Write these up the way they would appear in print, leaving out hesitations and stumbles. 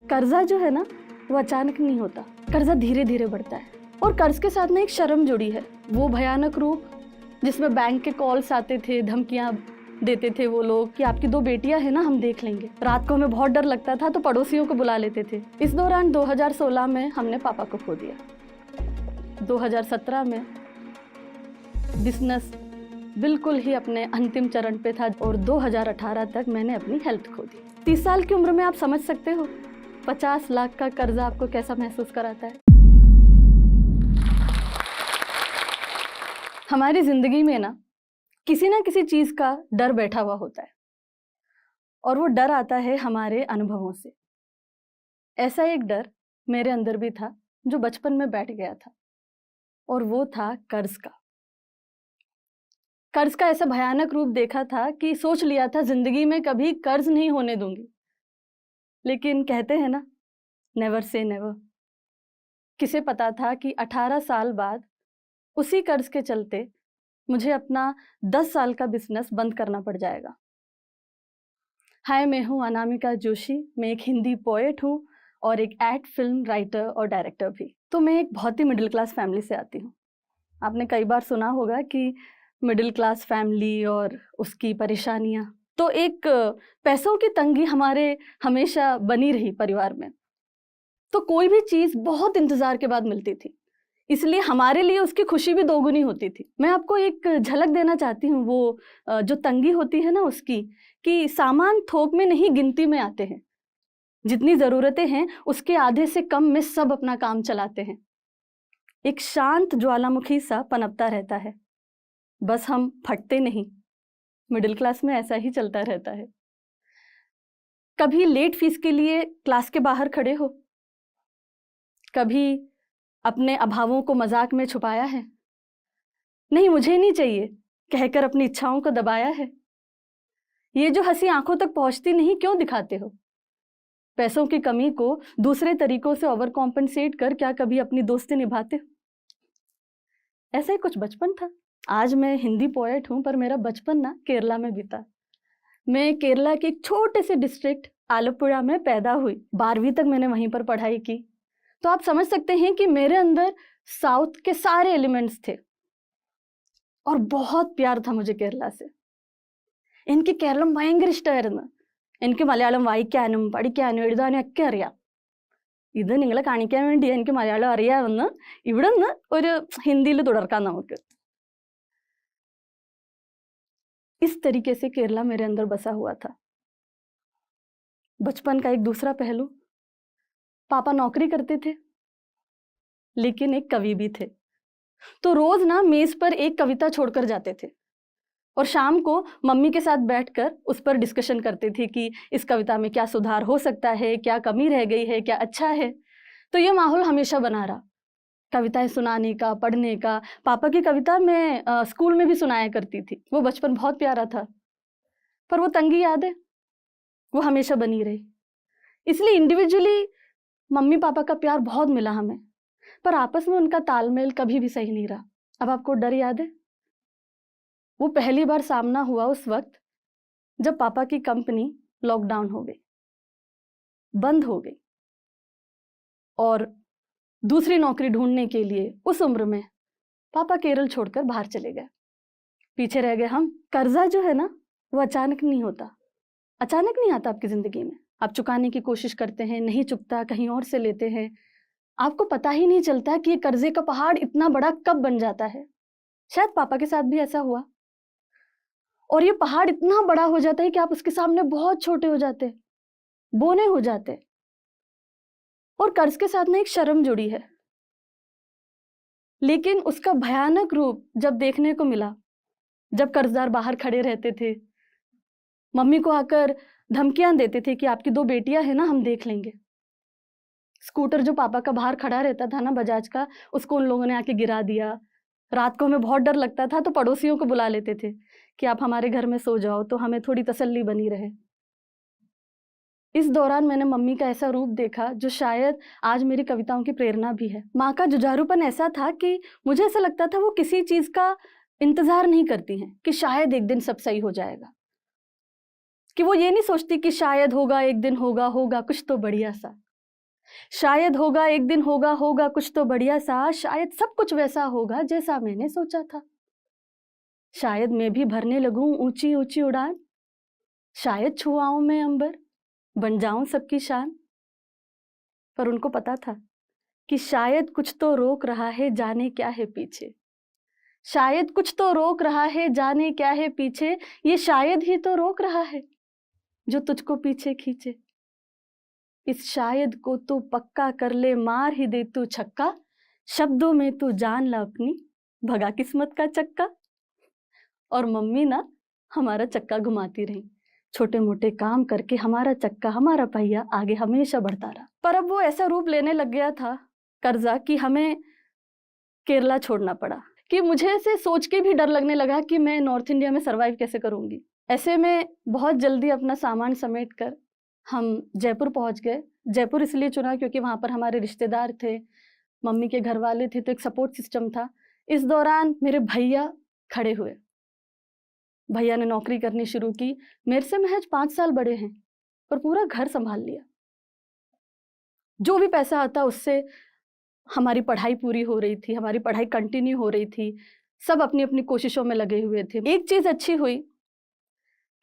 कर्जा जो है ना वो अचानक नहीं होता, कर्जा धीरे धीरे बढ़ता है। और कर्ज के साथ ना एक शर्म जुड़ी है, वो भयानक रूप जिसमें बैंक के कॉल्स आते थे, धमकियां देते थे वो लोग कि आपकी 2 बेटियां हैं ना, हम देख लेंगे। रात को हमें बहुत डर लगता था तो पड़ोसियों को बुला लेते थे। इस दौरान 2016 में हमने पापा को खो दिया। 2017 में बिजनेस बिल्कुल ही अपने अंतिम चरण पे था और 2018 तक मैंने अपनी हेल्थ खो दी। 30 साल की उम्र में आप समझ सकते हो 50 लाख का कर्जा आपको कैसा महसूस कराता है। हमारी जिंदगी में ना किसी चीज का डर बैठा हुआ होता है और वो डर आता है हमारे अनुभवों से। ऐसा एक डर मेरे अंदर भी था जो बचपन में बैठ गया था और वो था कर्ज का। कर्ज का ऐसा भयानक रूप देखा था कि सोच लिया था जिंदगी में कभी कर्ज नहीं होने दूंगी। लेकिन कहते हैं ना, नेवर से नेवर। किसे पता था कि 18 साल बाद उसी कर्ज के चलते मुझे अपना 10 साल का बिजनेस बंद करना पड़ जाएगा। हाय, मैं हूँ अनामिका जोशी। मैं एक हिंदी पोएट हूँ और एक एड फिल्म राइटर और डायरेक्टर भी। तो मैं एक बहुत ही मिडिल क्लास फैमिली से आती हूँ। आपने कई बार सुना होगा कि मिडिल क्लास फैमिली और उसकी परेशानियाँ। तो एक पैसों की तंगी हमारे हमेशा बनी रही परिवार में। तो कोई भी चीज़ बहुत इंतज़ार के बाद मिलती थी, इसलिए हमारे लिए उसकी खुशी भी दोगुनी होती थी। मैं आपको एक झलक देना चाहती हूँ वो जो तंगी होती है ना उसकी, कि सामान थोक में नहीं गिनती में आते हैं। जितनी ज़रूरतें हैं उसके आधे से कम में सब अपना काम चलाते हैं। एक शांत ज्वालामुखी सा पनपता रहता है, बस हम फटते नहीं। मिडिल क्लास में ऐसा ही चलता रहता है। कभी लेट फीस के लिए क्लास के बाहर खड़े हो, कभी अपने अभावों को मजाक में छुपाया है, नहीं मुझे नहीं चाहिए कहकर अपनी इच्छाओं को दबाया है। ये जो हंसी आंखों तक पहुंचती नहीं क्यों दिखाते हो? पैसों की कमी को दूसरे तरीकों से ओवर कॉम्पनसेट कर क्या कभी अपनी दोस्ती निभाते हो? ऐसा ही कुछ बचपन था। आज मैं हिंदी पोएट हूं, पर मेरा बचपन ना केरला में बीता। मैं केरला के एक छोटे से डिस्ट्रिक्ट आलपुड़ा में पैदा हुई। 12वीं तक मैंने वहीं पर पढ़ाई की। तो आप समझ सकते हैं कि मेरे अंदर साउथ के सारे एलिमेंट्स थे और बहुत प्यार था मुझे केरला से। എനിക്ക് കേരളം ഭയങ്കര ഇഷ്ടമായിരുന്നു. എനിക്ക് മലയാളം വായിക്കാനും പഠിക്കാനും എഴുതാനും ഒക്കെ അറിയാം. ഇത് നിങ്ങളെ കാണിക്കാൻ വേണ്ടി എനിക്ക് മലയാളം അറിയാമെന്ന് ഇവിടെ നിന്ന് ഒരു ഹിന്ദിയിൽ തുടർക്കാം നമുക്ക്. इस तरीके से केरला मेरे अंदर बसा हुआ था। बचपन का एक दूसरा पहलू, पापा नौकरी करते थे लेकिन एक कवि भी थे। तो रोज ना मेज पर एक कविता छोड़कर जाते थे और शाम को मम्मी के साथ बैठकर उस पर डिस्कशन करते थे कि इस कविता में क्या सुधार हो सकता है, क्या कमी रह गई है, क्या अच्छा है। तो ये माहौल हमेशा बना रहा, कविताएं सुनाने का, पढ़ने का। पापा की कविता मैं स्कूल में भी सुनाया करती थी। वो बचपन बहुत प्यारा था, पर वो तंगी याद है वो हमेशा बनी रही। इसलिए इंडिविजुअली मम्मी पापा का प्यार बहुत मिला हमें, पर आपस में उनका तालमेल कभी भी सही नहीं रहा। अब आपको डर याद है? वो पहली बार सामना हुआ उस वक्त जब पापा की कंपनी लॉकडाउन हो गई, बंद हो गई और दूसरी नौकरी ढूंढने के लिए उस उम्र में पापा केरल छोड़कर बाहर चले गए। पीछे रह गए हम। कर्जा जो है ना वो अचानक नहीं होता, अचानक नहीं आता आपकी जिंदगी में। आप चुकाने की कोशिश करते हैं, नहीं चुकता, कहीं और से लेते हैं। आपको पता ही नहीं चलता कि ये कर्जे का पहाड़ इतना बड़ा कब बन जाता है। शायद पापा के साथ भी ऐसा हुआ और ये पहाड़ इतना बड़ा हो जाता है कि आप उसके सामने बहुत छोटे हो जाते, बोने हो जाते। और कर्ज के साथ ना एक शर्म जुड़ी है, लेकिन उसका भयानक रूप जब देखने को मिला, जब कर्जदार बाहर खड़े रहते थे, मम्मी को आकर धमकियां देते थे कि आपकी 2 बेटियां हैं ना, हम देख लेंगे। स्कूटर जो पापा का बाहर खड़ा रहता था ना, बजाज का, उसको उन लोगों ने आके गिरा दिया। रात को हमें बहुत डर लगता था तो पड़ोसियों को बुला लेते थे कि आप हमारे घर में सो जाओ तो हमें थोड़ी तसल्ली बनी रहे। इस दौरान मैंने मम्मी का ऐसा रूप देखा जो शायद आज मेरी कविताओं की प्रेरणा भी है। माँ का जुझारूपन ऐसा था कि मुझे ऐसा लगता था वो किसी चीज का इंतजार नहीं करती हैं कि शायद एक दिन सब सही हो जाएगा, कि वो ये नहीं सोचती कि शायद होगा, एक दिन होगा कुछ तो बढ़िया सा। शायद होगा एक दिन होगा कुछ तो बढ़िया सा, शायद सब कुछ वैसा होगा जैसा मैंने सोचा था। शायद मैं भी भरने लगूं ऊंची ऊंची उड़ान, शायद छुआऊं मैं अंबर, बन जाऊं सबकी शान। पर उनको पता था कि शायद कुछ तो रोक रहा है, जाने क्या है पीछे। शायद कुछ तो रोक रहा है, जाने क्या है पीछे। ये शायद ही तो रोक रहा है जो तुझको पीछे खींचे। इस शायद को तू पक्का कर ले, मार ही दे तू छक्का। शब्दों में तू जान ला अपनी, भगा किस्मत का चक्का। और मम्मी ना हमारा चक्का घुमाती रही, छोटे मोटे काम करके हमारा चक्का, हमारा पहिया आगे हमेशा बढ़ता रहा। पर अब वो ऐसा रूप लेने लग गया था कर्जा कि हमें केरला छोड़ना पड़ा, कि मुझे ऐसे सोच के भी डर लगने लगा कि मैं नॉर्थ इंडिया में सरवाइव कैसे करूंगी। ऐसे में बहुत जल्दी अपना सामान समेट कर हम जयपुर पहुंच गए। जयपुर इसलिए चुना क्योंकि वहाँ पर हमारे रिश्तेदार थे, मम्मी के घर वाले थे, तो एक सपोर्ट सिस्टम था। इस दौरान मेरे भैया खड़े हुए। भैया ने नौकरी करनी शुरू की, मेरे से महज 5 साल बड़े हैं, पर पूरा घर संभाल लिया। जो भी पैसा आता उससे हमारी पढ़ाई पूरी हो रही थी, हमारी पढ़ाई कंटिन्यू हो रही थी। सब अपनी अपनी कोशिशों में लगे हुए थे। एक चीज अच्छी हुई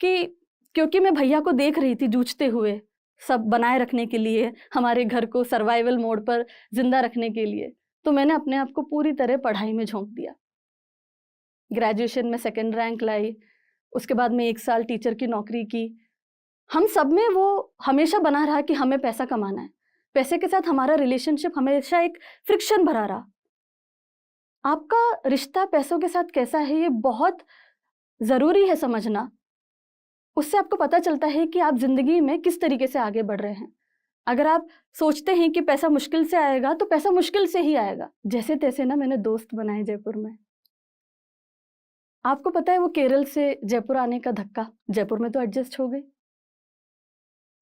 कि क्योंकि मैं भैया को देख रही थी जूझते हुए सब बनाए रखने के लिए, हमारे घर को सर्वाइवल मोड पर जिंदा रखने के लिए, तो मैंने अपने आप को पूरी तरह पढ़ाई में झोंक दिया। ग्रेजुएशन में 2nd रैंक लाई, उसके बाद में 1 साल टीचर की नौकरी की। हम सब में वो हमेशा बना रहा कि हमें पैसा कमाना है। पैसे के साथ हमारा रिलेशनशिप हमेशा एक फ्रिक्शन भरा रहा। आपका रिश्ता पैसों के साथ कैसा है ये बहुत जरूरी है समझना। उससे आपको पता चलता है कि आप जिंदगी में किस तरीके से आगे बढ़ रहे हैं। अगर आप सोचते हैं कि पैसा मुश्किल से आएगा तो पैसा मुश्किल से ही आएगा। जैसे तैसे ना मैंने दोस्त बनाए जयपुर में। आपको पता है वो केरल से जयपुर आने का धक्का, जयपुर में तो एडजस्ट हो गई,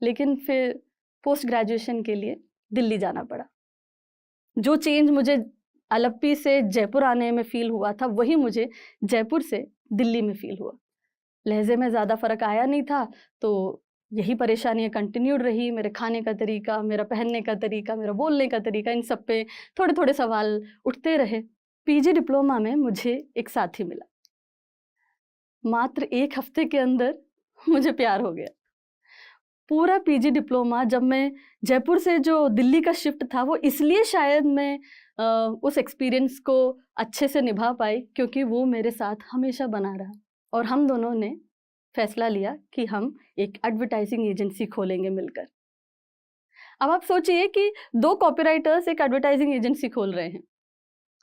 लेकिन फिर पोस्ट ग्रेजुएशन के लिए दिल्ली जाना पड़ा। जो चेंज मुझे अलप्पी से जयपुर आने में फील हुआ था वही मुझे जयपुर से दिल्ली में फील हुआ। लहजे में ज़्यादा फ़र्क आया नहीं था, तो यही परेशानियाँ कंटिन्यूड रही। मेरे खाने का तरीका, मेरा पहनने का तरीका, मेरा बोलने का तरीका, इन सब पे थोड़े थोड़े सवाल उठते रहे। पीजी डिप्लोमा में मुझे एक साथी मिला। मात्र 1 हफ्ते के अंदर मुझे प्यार हो गया। पूरा पीजी डिप्लोमा जब मैं जयपुर से जो दिल्ली का शिफ्ट था वो इसलिए शायद मैं उस एक्सपीरियंस को अच्छे से निभा पाई क्योंकि वो मेरे साथ हमेशा बना रहा। और हम दोनों ने फैसला लिया कि हम एक एडवर्टाइजिंग एजेंसी खोलेंगे मिलकर। अब आप सोचिए कि 2 कॉपीराइटर्स एक एडवर्टाइजिंग एजेंसी खोल रहे हैं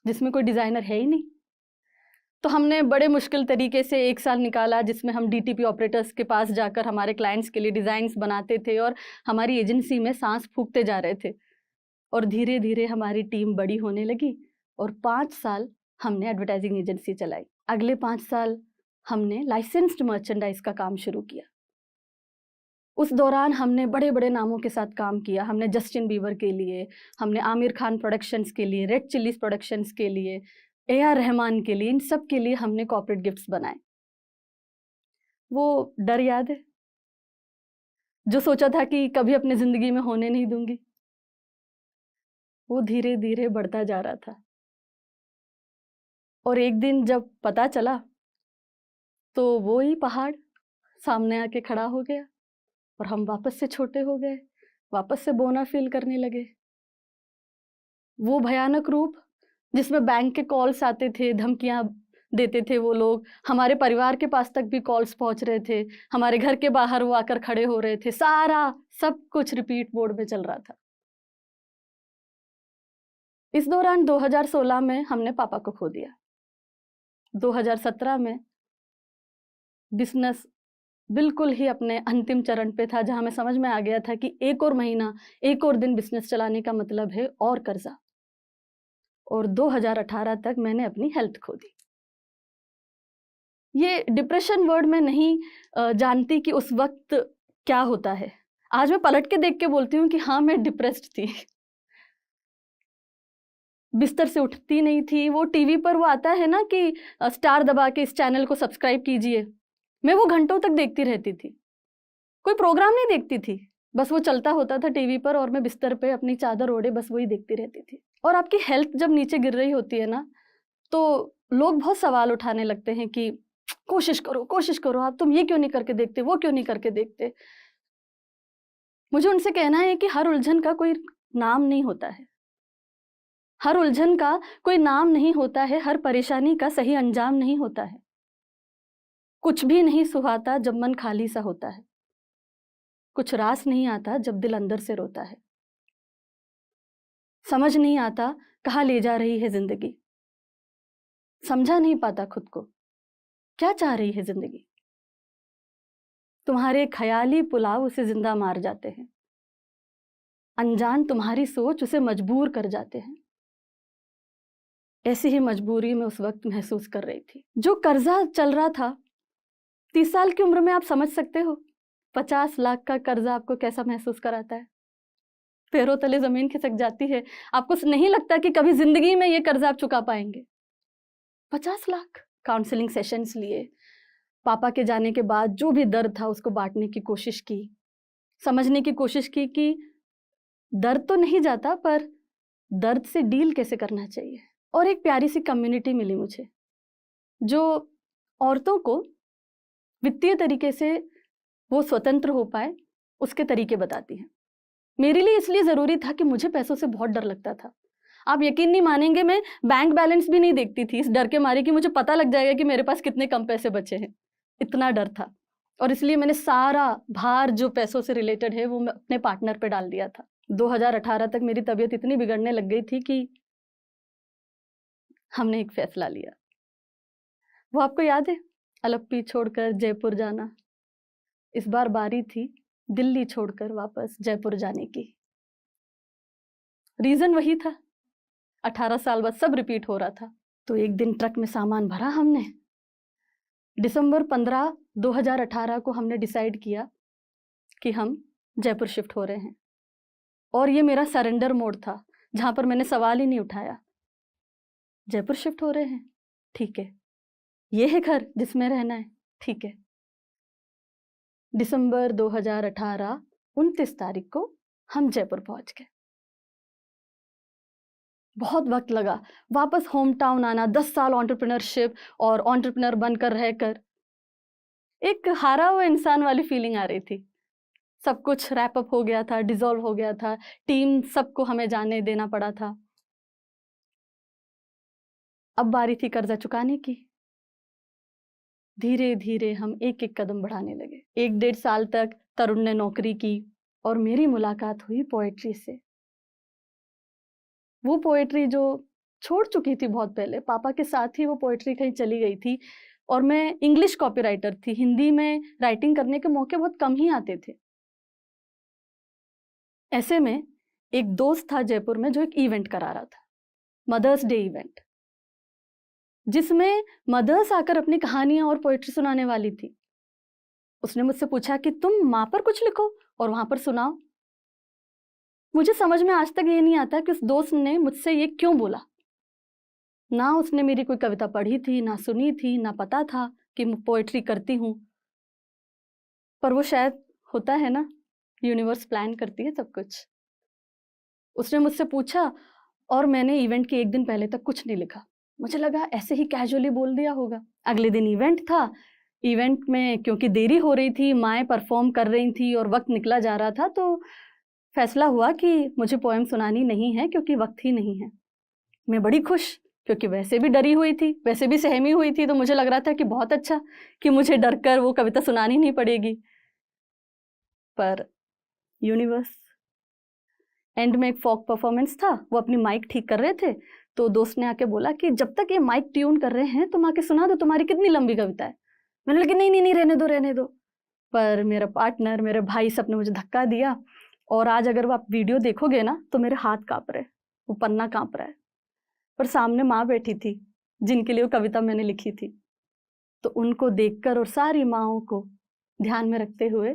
जिसमें कोई डिज़ाइनर है ही नहीं। तो हमने बड़े मुश्किल तरीके से 1 साल निकाला जिसमें हम डीटीपी ऑपरेटर्स के पास जाकर हमारे क्लाइंट्स के लिए डिज़ाइंस बनाते थे और हमारी एजेंसी में सांस फूंकते जा रहे थे। और धीरे धीरे हमारी टीम बड़ी होने लगी और 5 साल हमने एडवर्टाइजिंग एजेंसी चलाई। अगले 5 साल हमने लाइसेंस्ड मर्चेंडाइज का काम शुरू किया। उस दौरान हमने बड़े बड़े नामों के साथ काम किया। हमने जस्टिन बीबर के लिए, हमने आमिर खान प्रोडक्शंस के लिए, रेड चिलीज प्रोडक्शंस के लिए, AR रहमान के लिए, इन सब के लिए हमने कॉर्पोरेट गिफ्ट्स बनाए। वो डर याद है जो सोचा था कि कभी अपनी जिंदगी में होने नहीं दूंगी, वो धीरे धीरे बढ़ता जा रहा था। और एक दिन जब पता चला तो वो ही पहाड़ सामने आके खड़ा हो गया और हम वापस से छोटे हो गए, वापस से बोना फील करने लगे। वो भयानक रूप जिसमें बैंक के कॉल्स आते थे, धमकियां देते थे वो लोग, हमारे परिवार के पास तक भी कॉल्स पहुंच रहे थे, हमारे घर के बाहर वो आकर खड़े हो रहे थे, सारा सब कुछ रिपीट मोड में चल रहा था। इस दौरान 2016 में हमने पापा को खो दिया। 2017 में बिजनेस बिल्कुल ही अपने अंतिम चरण पे था, जहां में समझ में आ गया था कि 1 और महीना, 1 और दिन बिजनेस चलाने का मतलब है और कर्जा। और 2018 तक मैंने अपनी हेल्थ खो दी। ये डिप्रेशन वर्ड में नहीं जानती कि उस वक्त क्या होता है। आज मैं पलट के देख के बोलती हूँ कि हाँ मैं डिप्रेस्ड थी। बिस्तर से उठती नहीं थी। वो टीवी पर वो आता है ना कि स्टार दबा के इस चैनल को सब्सक्राइब कीजिए, मैं वो घंटों तक देखती रहती थी। कोई प्रोग्राम नहीं देखती थी, बस वो चलता होता था टीवी पर और मैं बिस्तर पे अपनी चादर ओढ़े बस वही देखती रहती थी। और आपकी हेल्थ जब नीचे गिर रही होती है ना, तो लोग बहुत सवाल उठाने लगते हैं कि कोशिश करो, आप तुम ये क्यों नहीं करके देखते, वो क्यों नहीं करके देखते। मुझे उनसे कहना है कि हर उलझन का कोई नाम नहीं होता है, हर उलझन का कोई नाम नहीं होता है, हर परेशानी का सही अंजाम नहीं होता है। कुछ भी नहीं सुहाता जब मन खाली सा होता है, कुछ रास नहीं आता जब दिल अंदर से रोता है। समझ नहीं आता कहाँ ले जा रही है जिंदगी, समझा नहीं पाता खुद को क्या चाह रही है जिंदगी। तुम्हारे ख्याली पुलाव उसे जिंदा मार जाते हैं, अनजान तुम्हारी सोच उसे मजबूर कर जाते हैं। ऐसी ही मजबूरी में उस वक्त महसूस कर रही थी। जो कर्जा चल रहा था 30 साल की उम्र में, आप समझ सकते हो 50 लाख का कर्जा आपको कैसा महसूस कराता है। पैरों तले जमीन खिसक जाती है। आपको नहीं लगता कि कभी जिंदगी में ये कर्जा आप चुका पाएंगे। 50 लाख। काउंसलिंग सेशंस लिए, पापा के जाने के बाद जो भी दर्द था उसको बांटने की कोशिश की, समझने की कोशिश की कि दर्द तो नहीं जाता पर दर्द से डील कैसे करना चाहिए। और एक प्यारी सी कम्युनिटी मिली मुझे जो औरतों को वित्तीय तरीके से वो स्वतंत्र हो पाए उसके तरीके बताती है। मेरे लिए इसलिए ज़रूरी था कि मुझे पैसों से बहुत डर लगता था। आप यकीन नहीं मानेंगे, मैं बैंक बैलेंस भी नहीं देखती थी इस डर के मारे कि मुझे पता लग जाएगा कि मेरे पास कितने कम पैसे बचे हैं। इतना डर था और इसलिए मैंने सारा भार जो पैसों से रिलेटेड है वो मैं अपने पार्टनर पे डाल दिया था। 2018 तक मेरी तबीयत इतनी बिगड़ने लग गई थी कि हमने एक फैसला लिया। वो आपको याद है, अलप्पी छोड़कर जयपुर जाना। इस बार बारी थी दिल्ली छोड़कर वापस जयपुर जाने की। रीजन वही था, 18 साल बाद सब रिपीट हो रहा था। तो एक दिन ट्रक में सामान भरा हमने। दिसंबर 15, 2018 को हमने डिसाइड किया कि हम जयपुर शिफ्ट हो रहे हैं। और ये मेरा सरेंडर मोड था जहां पर मैंने सवाल ही नहीं उठाया। जयपुर शिफ्ट हो रहे हैं, ठीक है, ये है घर जिसमें रहना है, ठीक है। दिसंबर 2018 29 तारीख को हम जयपुर पहुंच गए। बहुत वक्त लगा वापस होम टाउन आना। 10 साल एंटरप्रेन्योरशिप और एंटरप्रेन्योर बनकर रहकर एक हारा हुआ इंसान वाली फीलिंग आ रही थी। सब कुछ रैप अप हो गया था, डिसॉल्व हो गया था, टीम सबको हमें जाने देना पड़ा था। अब बारी थी कर्जा चुकाने की। धीरे धीरे हम एक एक कदम बढ़ाने लगे। 1-1.5 साल तक तरुण ने नौकरी की और मेरी मुलाकात हुई पोएट्री से। वो पोएट्री जो छोड़ चुकी थी बहुत पहले, पापा के साथ ही वो पोएट्री कहीं चली गई थी। और मैं इंग्लिश कॉपीराइटर थी, हिंदी में राइटिंग करने के मौके बहुत कम ही आते थे। ऐसे में एक दोस्त था जयपुर में जो एक इवेंट करा रहा था, मदर्स डे इवेंट, जिसमें मदर्स आकर अपनी कहानियां और पोएट्री सुनाने वाली थी। उसने मुझसे पूछा कि तुम माँ पर कुछ लिखो और वहां पर सुनाओ। मुझे समझ में आज तक ये नहीं आता कि उस दोस्त ने मुझसे ये क्यों बोला। ना उसने मेरी कोई कविता पढ़ी थी, ना सुनी थी, ना पता था कि मैं पोएट्री करती हूँ। पर वो शायद होता है ना, यूनिवर्स प्लान करती है सब कुछ। उसने मुझसे पूछा और मैंने इवेंट के एक दिन पहले तक कुछ नहीं लिखा। मुझे लगा ऐसे ही कैजुअली बोल दिया होगा। अगले दिन इवेंट था। इवेंट में क्योंकि देरी हो रही थी, माएँ परफॉर्म कर रही थी और वक्त निकला जा रहा था, तो फैसला हुआ कि मुझे पोएम सुनानी नहीं है क्योंकि वक्त ही नहीं है। मैं बड़ी खुश, क्योंकि वैसे भी डरी हुई थी, वैसे भी सहमी हुई थी, तो मुझे लग रहा था कि बहुत अच्छा कि मुझे डर कर वो कविता सुनानी नहीं पड़ेगी। पर यूनिवर्स, एंड में एक फॉक परफॉर्मेंस था, वो अपनी माइक ठीक कर रहे थे, तो दोस्त ने आके बोला कि जब तक ये माइक ट्यून कर रहे हैं तुम आके सुना दो, तुम्हारी कितनी लंबी कविता है। मैंने लगा नहीं नहीं नहीं, रहने दो। पर मेरा पार्टनर, मेरे भाई, सबने मुझे धक्का दिया। और आज अगर वो आप वीडियो देखोगे ना तो मेरे हाथ कांप रहे, वो पन्ना कांप रहा है। पर सामने माँ बैठी थी जिनके लिए वो कविता मैंने लिखी थी, तो उनको देखकर और सारी माँओं को ध्यान में रखते हुए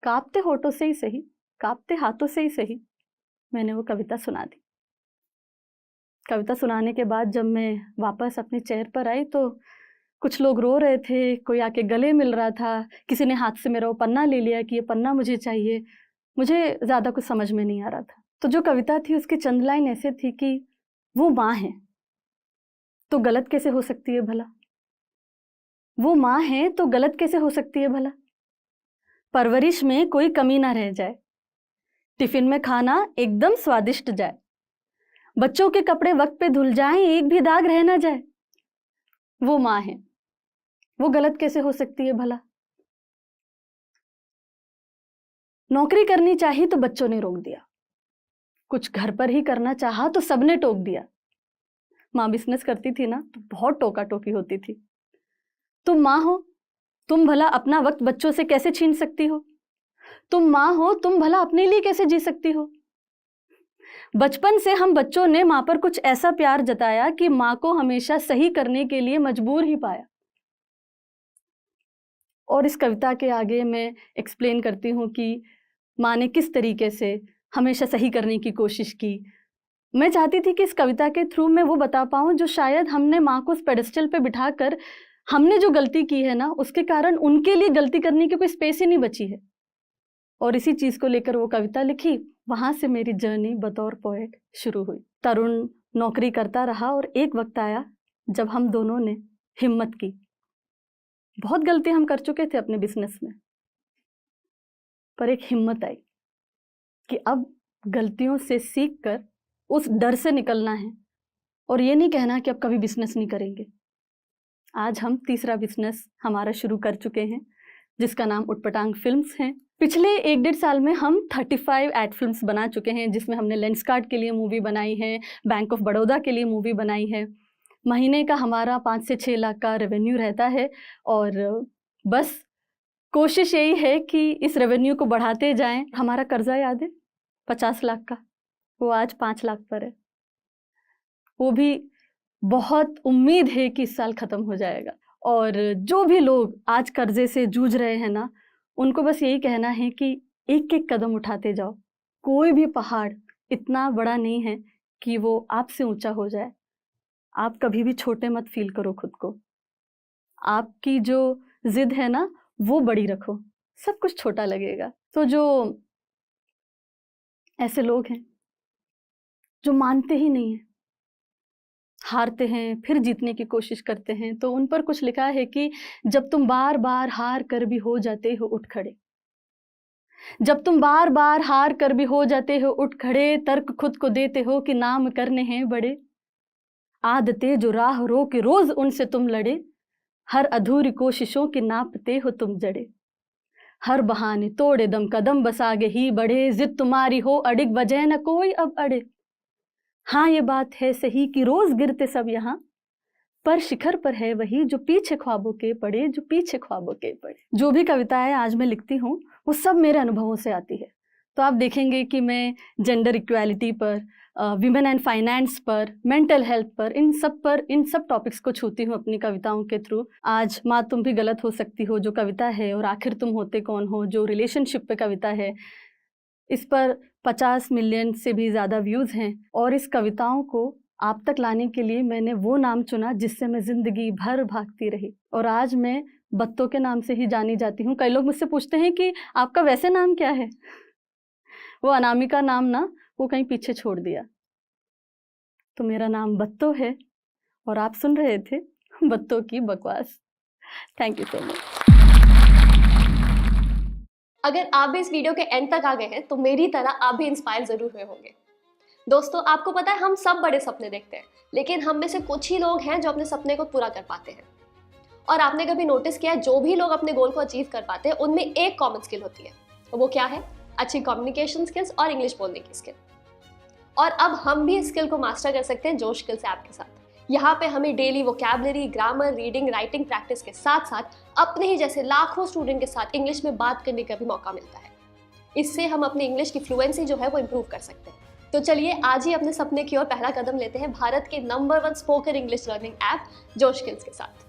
कांपते होठों से ही सही, कांपते हाथों से ही सही, मैंने वो कविता सुना दी। कविता सुनाने के बाद जब मैं वापस अपने चेयर पर आई तो कुछ लोग रो रहे थे, कोई आके गले मिल रहा था, किसी ने हाथ से मेरा वो पन्ना ले लिया कि ये पन्ना मुझे चाहिए। मुझे ज़्यादा कुछ समझ में नहीं आ रहा था। तो जो कविता थी उसकी चंद लाइन ऐसे थी कि वो माँ है तो गलत कैसे हो सकती है भला, वो माँ है तो गलत कैसे हो सकती है भला, परवरिश में कोई कमी ना रह जाए, टिफिन में खाना एकदम स्वादिष्ट जाए, बच्चों के कपड़े वक्त पे धुल जाएं, एक भी दाग रह ना जाए, वो माँ है, वो गलत कैसे हो सकती है भला। नौकरी करनी चाहिए तो बच्चों ने रोक दिया, कुछ घर पर ही करना चाहा तो सबने टोक दिया। माँ बिजनेस करती थी ना तो बहुत टोका टोकी होती थी। तुम माँ हो, तुम भला अपना वक्त बच्चों से कैसे छीन सकती हो, तुम माँ हो, तुम भला अपने लिए कैसे जी सकती हो। बचपन से हम बच्चों ने माँ पर कुछ ऐसा प्यार जताया कि माँ को हमेशा सही करने के लिए मजबूर ही पाया। और इस कविता के आगे मैं एक्सप्लेन करती हूँ कि माँ ने किस तरीके से हमेशा सही करने की कोशिश की। मैं चाहती थी कि इस कविता के थ्रू मैं वो बता पाऊँ जो शायद हमने माँ को उस पेडेस्टल पे बिठाकर हमने जो गलती की है ना, उसके कारण उनके लिए गलती करने की कोई स्पेस ही नहीं बची है। और इसी चीज़ को लेकर वो कविता लिखी। वहाँ से मेरी जर्नी बतौर पोएट शुरू हुई। तरुण नौकरी करता रहा और एक वक्त आया जब हम दोनों ने हिम्मत की। बहुत गलती हम कर चुके थे अपने बिजनेस में, पर एक हिम्मत आई कि अब गलतियों से सीख कर उस डर से निकलना है और ये नहीं कहना कि अब कभी बिजनेस नहीं करेंगे। आज हम तीसरा बिजनेस हमारा शुरू कर चुके हैं जिसका नाम उटपटांग फिल्म्स है। पिछले 1-1.5 साल में हम 35 एड फिल्म्स बना चुके हैं, जिसमें हमने लेंसकार्ट के लिए मूवी बनाई है, बैंक ऑफ बड़ौदा के लिए मूवी बनाई है। महीने का हमारा 5 से 6 लाख का रेवेन्यू रहता है और बस कोशिश यही है कि इस रेवेन्यू को बढ़ाते जाएं। हमारा कर्जा याद है 50 लाख का, वो आज 5 लाख पर है। वो भी बहुत उम्मीद है कि इस साल ख़त्म हो जाएगा। और जो भी लोग आज कर्जे से जूझ रहे हैं ना, उनको बस यही कहना है कि एक एक कदम उठाते जाओ। कोई भी पहाड़ इतना बड़ा नहीं है कि वो आपसे ऊंचा हो जाए। आप कभी भी छोटे मत फील करो खुद को। आपकी जो जिद है ना वो बड़ी रखो, सब कुछ छोटा लगेगा। तो जो ऐसे लोग हैं जो मानते ही नहीं हैं, हारते हैं फिर जीतने की कोशिश करते हैं, तो उन पर कुछ लिखा है कि जब तुम बार बार हार कर भी हो जाते हो उठ खड़े, जब तुम बार बार हार कर भी हो जाते हो उठ खड़े, तर्क खुद को देते हो कि नाम करने हैं बड़े, आदतें जो राह रो के रोज उनसे तुम लड़े, हर अधूरी कोशिशों की नापते हो तुम जड़े, हर बहाने तोड़े दम कदम बस आगे ही बढ़े, जिद तुम्हारी हो अडिग वजह न कोई अब अड़े। हाँ ये बात है सही कि रोज गिरते सब यहाँ, पर शिखर पर है वही जो पीछे ख्वाबों के पड़े, जो पीछे ख्वाबों के पड़े। जो भी कविताएं आज मैं लिखती हूँ वो सब मेरे अनुभवों से आती है। तो आप देखेंगे कि मैं जेंडर इक्वालिटी पर, विमेन एंड फाइनेंस पर, मेंटल हेल्थ पर, इन सब टॉपिक्स को छूती हूँ अपनी कविताओं के थ्रू। आज माँ तुम भी गलत हो सकती हो जो कविता है, और आखिर तुम होते कौन हो जो रिलेशनशिप पे कविता है, इस पर 50 मिलियन से भी ज़्यादा व्यूज़ हैं। और इस कविताओं को आप तक लाने के लिए मैंने वो नाम चुना जिससे मैं ज़िंदगी भर भागती रही, और आज मैं बत्तों के नाम से ही जानी जाती हूँ। कई लोग मुझसे पूछते हैं कि आपका वैसे नाम क्या है। वो अनामिका नाम ना वो कहीं पीछे छोड़ दिया, तो मेरा नाम बत्तो है और आप सुन रहे थे बत्तों की बकवास। Thank you so much. अगर आप भी इस वीडियो के एंड तक आ गए हैं तो मेरी तरह आप भी इंस्पायर जरूर हुए होंगे। दोस्तों, आपको पता है हम सब बड़े सपने देखते हैं, लेकिन हम में से कुछ ही लोग हैं जो अपने सपने को पूरा कर पाते हैं। और आपने कभी नोटिस किया है, जो भी लोग अपने गोल को अचीव कर पाते हैं उनमें एक कॉमन स्किल होती है, वो क्या है? अच्छी कम्युनिकेशन स्किल्स और इंग्लिश बोलने की स्किल। और अब हम भी इस स्किल को मास्टर कर सकते हैं जोश स्किल्स ऐप के साथ। यहाँ पे हमें daily vocabulary, grammar, reading, writing practice के साथ साथ अपने ही जैसे लाखों स्टूडेंट के साथ इंग्लिश में बात करने का भी मौका मिलता है। इससे हम अपनी इंग्लिश की फ्लुएंसी जो है वो इम्प्रूव कर सकते हैं। तो चलिए आज ही अपने सपने की ओर पहला कदम लेते हैं भारत के number 1 spoken English learning app जोश स्किल्स के साथ।